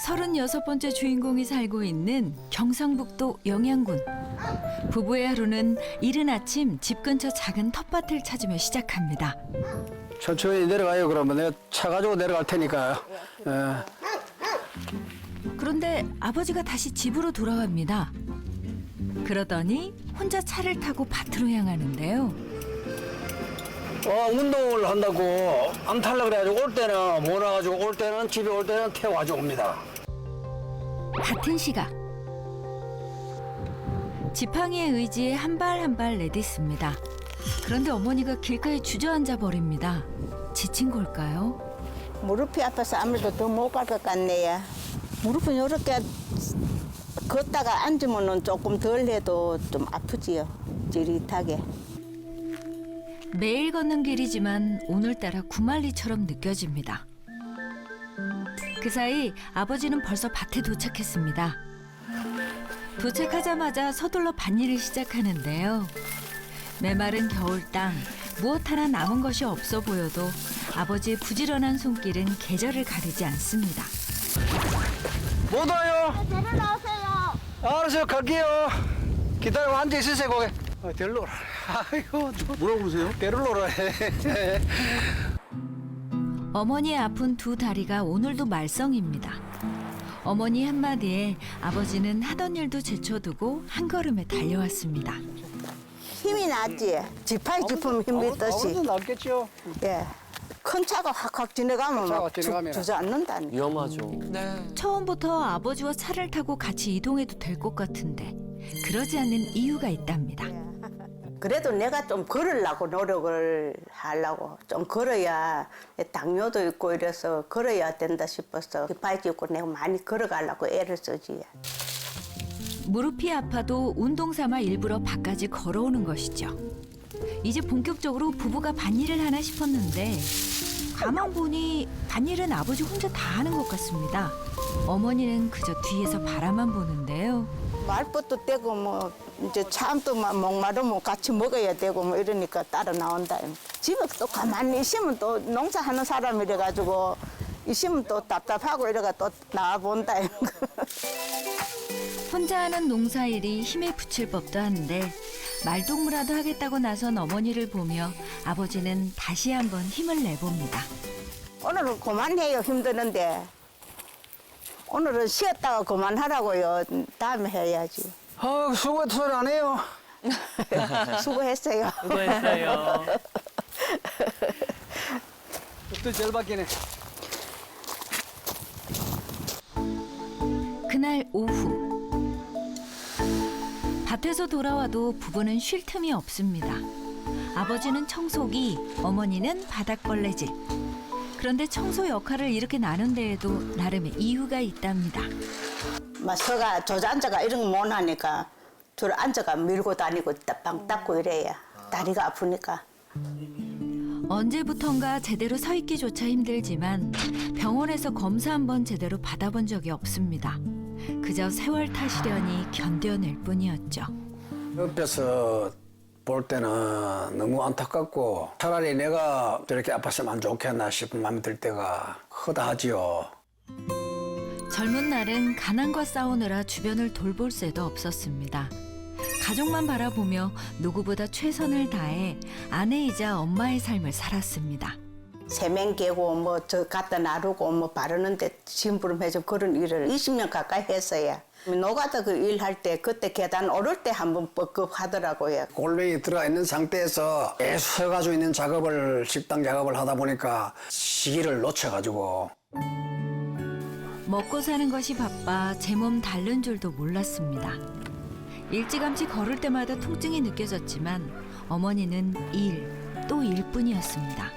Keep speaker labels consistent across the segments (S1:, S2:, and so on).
S1: 36번째 주인공이 살고 있는 경상북도 영양군. 부부의 하루는 이른 아침 집 근처 작은 텃밭을 찾으며 시작합니다.
S2: 천천히 내려가요. 그러면 내가 차 가지고 내려갈 테니까요.
S1: 그런데 아버지가 다시 집으로 돌아갑니다. 그러더니 혼자 차를 타고 밭으로 향하는데요.
S2: 운동을 한다고 안 탈라 그래가지고 올 때는 몰아가지고 올 때는 집에 올 때는 태워가지고 옵니다.
S1: 같은 시각. 지팡이의 의지에 한 발 한 발 내딛습니다. 그런데 어머니가 길가에 주저앉아 버립니다. 지친 걸까요?
S3: 무릎이 아파서 아무래도 더 못 갈 것 같네요. 무릎은 이렇게 걷다가 앉으면 조금 덜 해도 좀 아프지요. 찌릿하게.
S1: 매일 걷는 길이지만 오늘따라 구만리처럼 느껴집니다. 그 사이 아버지는 벌써 밭에 도착했습니다. 도착하자마자 서둘러 밭일을 시작하는데요. 메마른 겨울 땅, 무엇 하나 남은 것이 없어 보여도 아버지의 부지런한 손길은 계절을 가리지 않습니다.
S2: 못 와요.
S3: 내려나오세요.
S2: 알았어요. 갈게요. 기다리고 앉아있으세요. 거기. 데리러 오라. 아이고.
S4: 뭐라고 그러세요?
S2: 데리러 오라.
S1: 어머니의 아픈 두 다리가 오늘도 말썽입니다. 어머니 한마디에 아버지는 하던 일도 제쳐두고 한 걸음에 달려왔습니다.
S3: 힘이 나지. 지팡이 짚으면 힘이
S2: 아무래도
S3: 듯이.
S2: 낫겠죠.
S3: 예. 큰 차가 확확 지나가면
S2: 차가
S3: 막
S2: 지나가면.
S3: 주저앉는다니.
S4: 위험하죠.
S1: 처음부터 아버지와 차를 타고 같이 이동해도 될 것 같은데 그러지 않는 이유가 있답니다.
S3: 그래도 내가 좀 걸으려고 노력을 하려고 좀 걸어야 당뇨도 있고 이래서 걸어야 된다 싶어서 지팡이 짚고 내가 많이 걸어가려고 애를 쓰지.
S1: 무릎이 아파도 운동 삼아 일부러 밖까지 걸어오는 것이죠. 이제 본격적으로 부부가 밭일을 하나 싶었는데 가만 보니 밭일은 아버지 혼자 다 하는 것 같습니다. 어머니는 그저 뒤에서 바라만 보는데요.
S3: 말벗도 떼고 뭐 이제 참도 목마르면 같이 먹어야 되고 뭐 이러니까 따라 나온다. 집에 또 가만히 있으면 또 농사하는 사람이래 가지고 있으면 또 답답하고 이래가 또 나와 본다.
S1: 혼자 하는 농사일이 힘에 부칠 법도 한데 말동무라도 하겠다고 나선 어머니를 보며 아버지는 다시 한번 힘을 내봅니다.
S3: 오늘은 그만해요. 힘드는데. 오늘은 쉬었다가 그만하라고요. 다음에 해야지.
S2: 수고했다 소리 안 해요.
S3: 수고했어요.
S5: 수고했어요.
S2: 또 절박이네.
S1: 그날 오후 밭에서 돌아와도 부부는 쉴 틈이 없습니다. 아버지는 청소기, 어머니는 바닥걸레질. 그런데 청소 역할을 이렇게 나눈 데에도 나름의 이유가 있답니다.
S3: 막 서가 조자앉아가 이런 거 못 하니까 주로 앉아가 밀고 다니고 빵 닦고 이래야 다리가 아프니까.
S1: 언제부턴가 제대로 서 있기조차 힘들지만 병원에서 검사 한번 제대로 받아본 적이 없습니다. 그저 세월 탓이려니 견뎌낼 뿐이었죠.
S2: 옆에서 볼 때는 너무 안타깝고 차라리 내가 저렇게 아팠으면 안 좋겠나 싶은 마음이 들 때가 허다하지요.
S1: 젊은 날은 가난과 싸우느라 주변을 돌볼 새도 없었습니다. 가족만 바라보며 누구보다 최선을 다해 아내이자 엄마의 삶을 살았습니다.
S3: 세면 개고 뭐 저 갖다 놔두고 뭐 바르는데 심부름해서 그런 일을 20년 가까이 했어요. 노가다 그 일할 때 그때 계단 오를 때 한번 뻑뻑 하더라고요.
S2: 골뱅이 들어가 있는 상태에서 계속 서가지고 있는 작업을 식당 작업을 하다 보니까 시기를 놓쳐가지고
S1: 먹고 사는 것이 바빠 제 몸 닳는 줄도 몰랐습니다. 일찌감치 걸을 때마다 통증이 느껴졌지만 어머니는 일 또 일뿐이었습니다.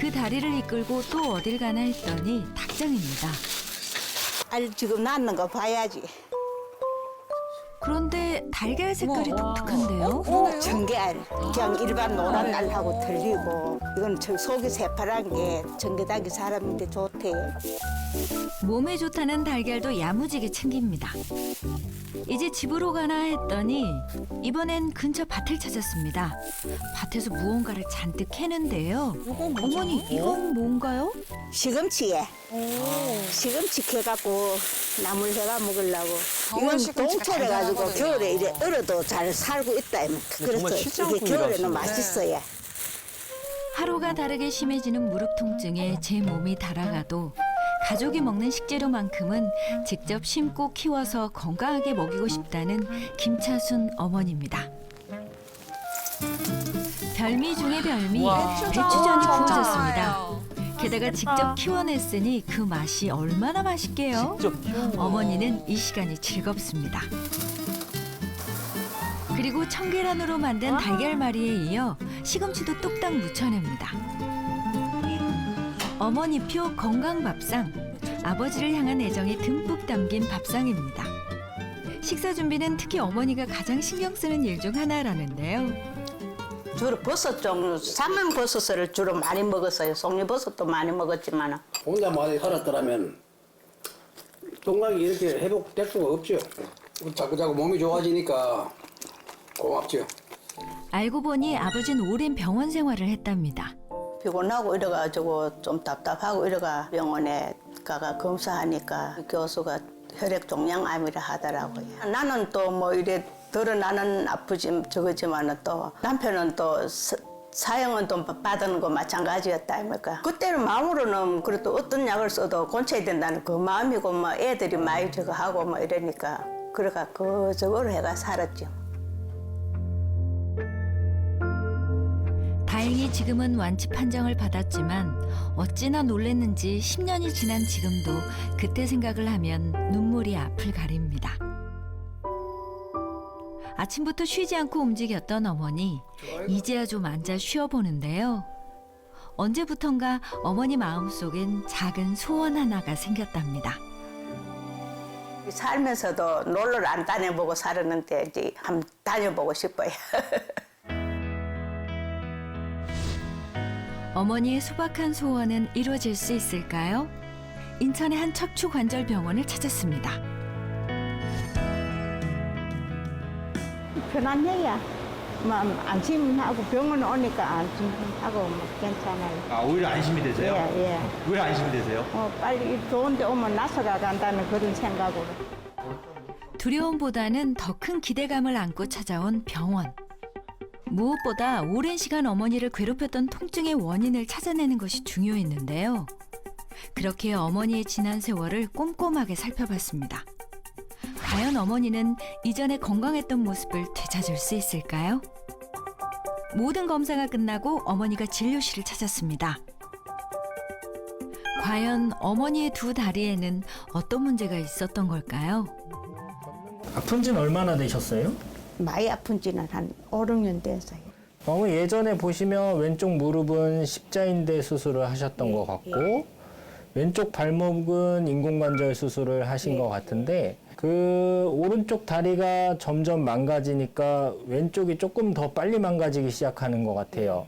S1: 그 다리를 이끌고 또 어딜 가나 했더니 닭장입니다.
S3: 알 지금 낳는 거 봐야지.
S1: 그런데 달걀 색깔이 독특한데요?
S3: 청계알 그냥 일반 노란 알하고 틀리고 이건 저 속이 새파란 게 청계닭이 사람인데 좋대요.
S1: 몸에 좋다는 달걀도 야무지게 챙깁니다. 이제 집으로 가나 했더니 이번엔 근처 밭을 찾았습니다. 밭에서 무언가를 잔뜩 캐는데요. 어머니, 이건 뭔가요?
S3: 시금치에 시금치 캐갖고 나물 해가 먹으려고. 이건
S4: 시금치가
S3: 동철해가지고
S4: 달달하거든요.
S3: 겨울에 이래 얼어도 잘 살고 있다. 그래서 이게 겨울에는 맛있어요.
S1: 하루가 다르게 심해지는 무릎 통증에 제 몸이 달아가도 가족이 먹는 식재료만큼은 직접 심고 키워서 건강하게 먹이고 싶다는 김차순 어머니입니다. 별미 중의 별미, 배추전이 구워졌습니다. 게다가 직접 키워냈으니 그 맛이 얼마나 맛있게요. 어머니는 이 시간이 즐겁습니다. 그리고 청계란으로 만든 달걀말이에 이어 시금치도 뚝딱 무쳐냅니다. 어머니표 건강밥상, 아버지를 향한 애정이 듬뿍 담긴 밥상입니다. 식사 준비는 특히 어머니가 가장 신경 쓰는 일 중 하나라는데요.
S3: 주로 버섯 종류, 삶은 버섯을 주로 많이 먹었어요. 송이버섯도 많이 먹었지만
S2: 혼자 많이 살았더라면 건강이 이렇게 회복될 수가 없죠. 자꾸자꾸 몸이 좋아지니까 고맙죠.
S1: 알고 보니 아버지는 오랜 병원 생활을 했답니다.
S3: 피곤하고 이래가지고 좀 답답하고 이래가 병원에 가가 검사하니까 교수가 혈액 종양암이라 하더라고요. 나는 또 뭐 이래 나는 아프지 저거지만은 또 남편은 또 사형은 또 받는 거 마찬가지였다 아닙니까? 그때는 마음으로는 그래도 어떤 약을 써도 고쳐야 된다는 그 마음이고 뭐 애들이 많이 저거 하고 뭐 이러니까 그래가 그 저거를 해가 살았죠.
S1: 다행히 지금은 완치 판정을 받았지만 어찌나 놀랬는지 10년이 지난 지금도 그때 생각을 하면 눈물이 앞을 가립니다. 아침부터 쉬지 않고 움직였던 어머니, 이제야 좀 앉아 쉬어보는데요. 언제부턴가 어머니 마음속엔 작은 소원 하나가 생겼답니다.
S3: 살면서도 놀러를 안 다녀보고 살았는데 이제 한번 다녀보고 싶어요.
S1: 어머니의 소박한 소원은 이루어질 수 있을까요? 인천의 한 척추관절병원을 찾았습니다.
S3: 편안해야 마음 안심하고 병원 오니까 안심하고 뭐 괜찮아요.
S5: 아, 오히려 안심이 되세요?
S3: 예.
S5: 왜 안심이 되세요?
S3: 빨리 좋은 데 오면 나서가 간다는 그런 생각으로.
S1: 두려움보다는 더 큰 기대감을 안고 찾아온 병원. 무엇보다 오랜 시간 어머니를 괴롭혔던 통증의 원인을 찾아내는 것이 중요했는데요. 그렇게 어머니의 지난 세월을 꼼꼼하게 살펴봤습니다. 과연 어머니는 이전에 건강했던 모습을 되찾을 수 있을까요? 모든 검사가 끝나고 어머니가 진료실을 찾았습니다. 과연 어머니의 두 다리에는 어떤 문제가 있었던 걸까요?
S6: 아픈 지는 얼마나 되셨어요?
S3: 많이 아픈 지는 한 5, 6년 됐어요.
S6: 예전에 보시면 왼쪽 무릎은 십자인대 수술을 하셨던 것 같고 왼쪽 발목은 인공관절 수술을 하신 것 같은데 그 오른쪽 다리가 점점 망가지니까 왼쪽이 조금 더 빨리 망가지기 시작하는 것 같아요.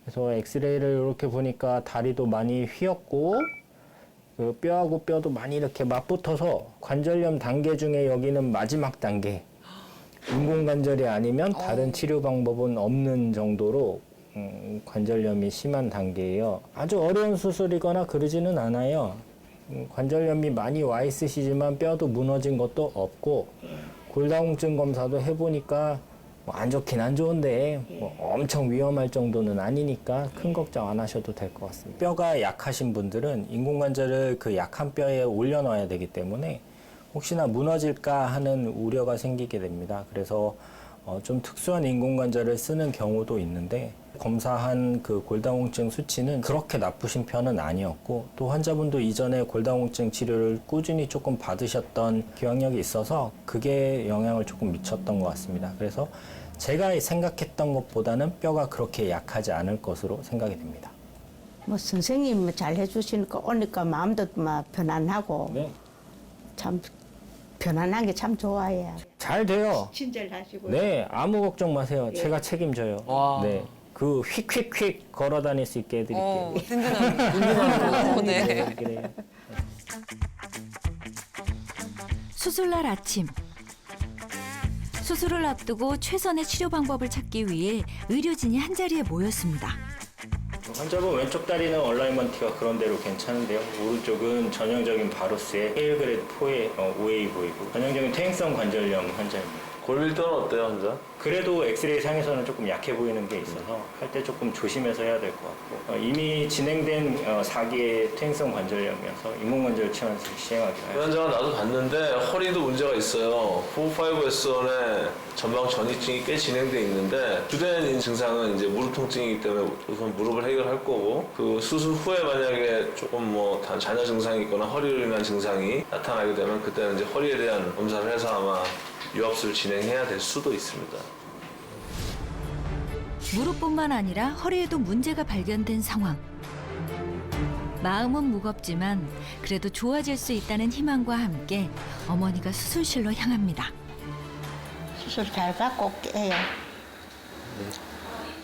S6: 그래서 엑스레이를 이렇게 보니까 다리도 많이 휘었고 그 뼈하고 뼈도 많이 이렇게 맞붙어서 관절염 단계 중에 여기는 마지막 단계. 인공관절이 아니면 다른 치료 방법은 없는 정도로 관절염이 심한 단계예요. 아주 어려운 수술이거나 그러지는 않아요. 관절염이 많이 와 있으시지만 뼈도 무너진 것도 없고 골다공증 검사도 해보니까 뭐 안 좋긴 안 좋은데 뭐 엄청 위험할 정도는 아니니까 큰 걱정 안 하셔도 될 것 같습니다. 뼈가 약하신 분들은 인공관절을 그 약한 뼈에 올려놔야 되기 때문에 혹시나 무너질까 하는 우려가 생기게 됩니다. 그래서 좀 특수한 인공관절을 쓰는 경우도 있는데 검사한 그 골다공증 수치는 그렇게 나쁘신 편은 아니었고 또 환자분도 이전에 골다공증 치료를 꾸준히 조금 받으셨던 기억력이 있어서 그게 영향을 조금 미쳤던 것 같습니다. 그래서 제가 생각했던 것보다는 뼈가 그렇게 약하지 않을 것으로 생각이 됩니다.
S3: 뭐 선생님이 잘 해주시니까 오니까 마음도 막 편안하고
S6: 네.
S3: 참 편안한 게 참 좋아요.
S6: 잘 돼요.
S3: 친절하시고.
S6: 네, 아무 걱정 마세요. 제가 책임져요.
S4: 와.
S6: 네, 그 휙휙휙 걸어 다닐 수 있게 해드릴게요.
S4: 든든하네요. 네.
S6: 그래요.
S1: 수술날 아침. 수술을 앞두고 최선의 치료 방법을 찾기 위해 의료진이 한자리에 모였습니다.
S6: 환자분 왼쪽 다리는 얼라이먼티가 그런대로 괜찮은데요. 오른쪽은 전형적인 바로스의 헤일 그레이드 4의 OA 보이고 전형적인 퇴행성 관절염 환자입니다.
S4: 골밀도는 어때요, 환자?
S6: 그래도 엑스레이 상에서는 조금 약해 보이는 게 있어서 할 때 조금 조심해서 해야 될 것 같고 이미 진행된 4기의 퇴행성 관절염이어서 인공관절 치환술을 시행하기로
S4: 이
S6: 해요.
S4: 환자가 나도 봤는데 허리도 문제가 있어요. 4-5S1의 전방 전이증이 꽤 진행돼 있는데 주된 증상은 이제 무릎 통증이기 때문에 우선 무릎을 해결할 거고 그 수술 후에 만약에 조금 뭐 잔여 증상이 있거나 허리로 인한 증상이 나타나게 되면 그때는 이제 허리에 대한 검사를 해서 아마 유압수를 진행해야 될 수도 있습니다.
S1: 무릎뿐만 아니라 허리에도 문제가 발견된 상황. 마음은 무겁지만 그래도 좋아질 수 있다는 희망과 함께 어머니가 수술실로 향합니다.
S3: 수술 잘 받고 올게요.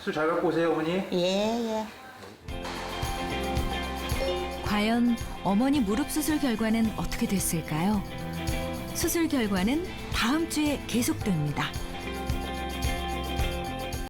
S5: 술 잘 갖고 오세요, 어머니.
S3: 예.
S1: 과연 어머니 무릎 수술 결과는 어떻게 됐을까요? 수술 결과는 다음 주에 계속됩니다.